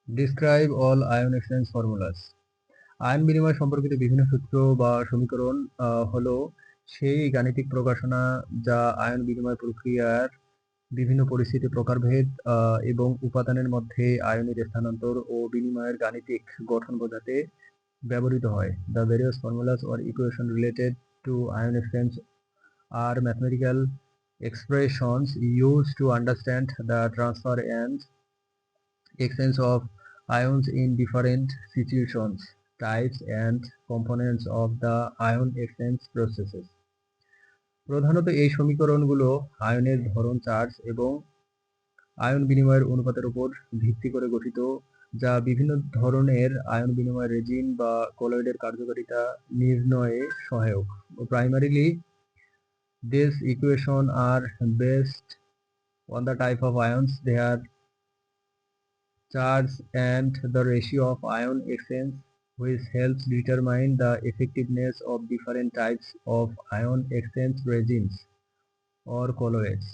Describe all ion exchange formulas. Ion বিনিময় সম্পর্কিত বিভিন্ন সূত্র বা সমীকরণ হলো সেই গাণিতিক প্রকাশনা যা আয়ন বিনিময় প্রক্রিয়ার বিভিন্ন পরিস্থিতি প্রকারভেদ এবং উপাদানের মধ্যে আয়নের স্থানান্তর ও বিনিময়ের গাণিতিক গঠন বোঝাতে ব্যবহৃত হয়। The various formulas or equation related to ion exchange are mathematical expressions used to understand the transfer and exchange of ions in different situations, types and components of the ion exchange processes. প্রধানত এই সমীকরণগুলো আয়নের ধরন, charge এবং ion বিনিময়ের অনুপাতের উপর ভিত্তি করে গঠিত, যা বিভিন্ন ধরনের আয়ন বিনিময় রেজিন বা কলয়েডের কার্যকারিতা নির্ণয়ে সহায়ক। Primarily, these equations are based on the type of ions, their charge and the ratio of ion exchange, which helps determine the effectiveness of different types of ion exchange resins or colloids.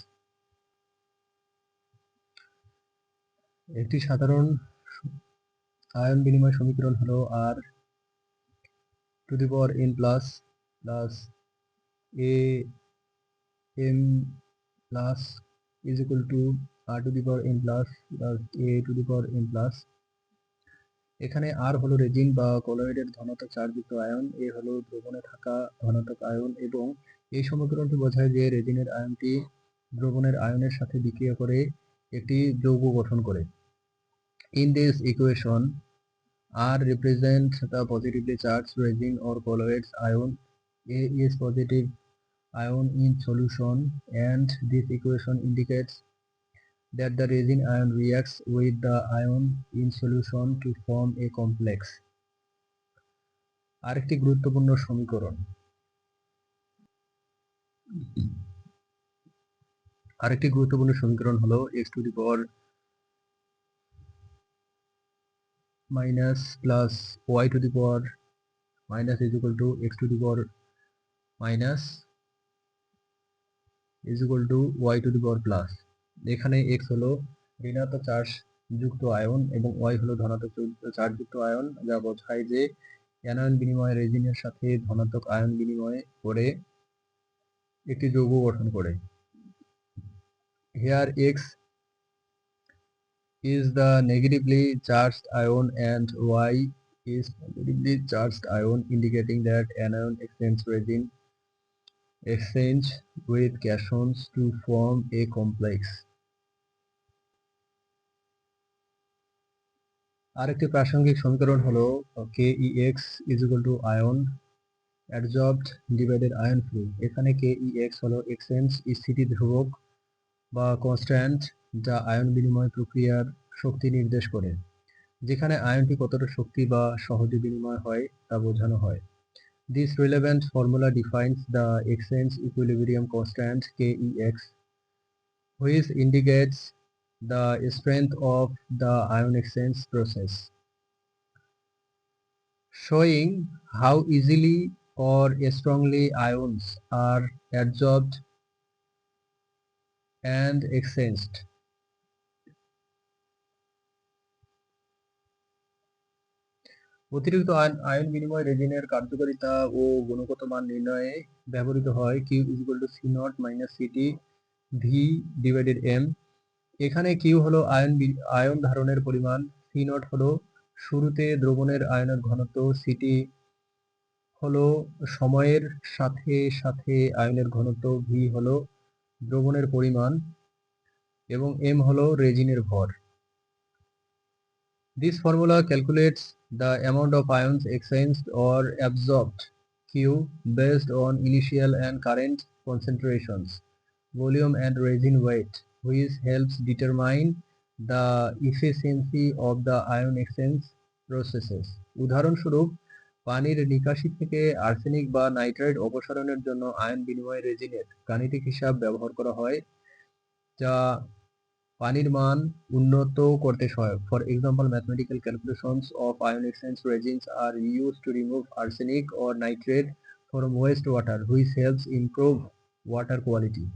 একটি সাধারণ ion বিনিময় সমীকরণ হলো r to the power n plus a m plus is equal to r to the power n plus a to the power n plus। এখানে আর হলো raisin বা কলয়েডের ধনাত্মক চার্জযুক্ত ion, এ হলো দ্রবণে থাকা ধনাত্মক আয়ন এবং এই সমীকরণটি বোঝায় যে রেজিনের আয়নটি দ্রবণের আয়নের সাথে বিক্রিয়া করে একটি যৌগ গঠন করে। In this equation, R represents the positively charged resin or colloids ion. A is positive ion in solution, and this equation indicates that the resin ion reacts with the ion in solution to form a complex. আরেকটি গুরুত্বপূর্ণ সমীকরণ হলো x to the power minus plus y to the power minus is equal to x to the power minus is equal to y to the power plus। এখানে x হলো ঋণাত্মক charge যুক্ত ion এবং y হলো ধনাত্মক charge যুক্ত ion, যা বোঝায় যে অ্যানায়ন বিনিময় রেজিনের সাথে ধনাত্মক আয়ন বিনিময় করে একটি যৌগ গঠন করে। Here x is the negatively charged ion and y is positively charged ion, indicating that anion exchange resin exchange with cations to form a complex. আরেকটি প্রাসঙ্গিক সমীকরণ হলো KEX is equal to ion adsorbed divided ion free। এখানে KEX হলো exchange স্থিতি ধ্রুবক বা constant, যা আয়ন বিনিময় প্রক্রিয়ার শক্তি নির্দেশ করে। যেখানে আয়নটি কতটা শক্তি বা সহজে বিনিময় হয় তা বোঝানো হয়। This relevant formula defines the exchange equilibrium constant KEX, which indicates the strength of the ion exchange process, showing how easily or strongly ions are adsorbed and exchanged. অতিরিক্ত আয়ন বিনিময় রেজিনের কার্যকারিতা ও গুণগত মান নির্ণয়ে ব্যবহৃত হয় Q is equal to C0 minus CT V divided M। এখানে Q হলো ion ধারণের পরিমাণ, C0 হলো শুরুতে দ্রবণের আয়নের ঘনত্ব, CT হলো সময়ের সাথে সাথে আয়নের ঘনত্ব, V হলো দ্রবণের পরিমাণ এবং M হলো রেজিনের ভর। This formula calculates the amount of ions exchanged or absorbed Q based on initial and current concentrations, volume and resin weight, which helps determine the efficiency of the ion exchange processes. উদাহরণস্বরূপ, পানির নিকাশি থেকে arsenic বা nitrate অপসারণের জন্য ion বিনিময় রেজিনের গাণিতিক হিসাব ব্যবহার করা হয়, যা পানির মান উন্নত করতে সহায়ক। For example, mathematical calculations of ion exchange resins are used to remove arsenic or nitrate from wastewater, which helps improve water quality.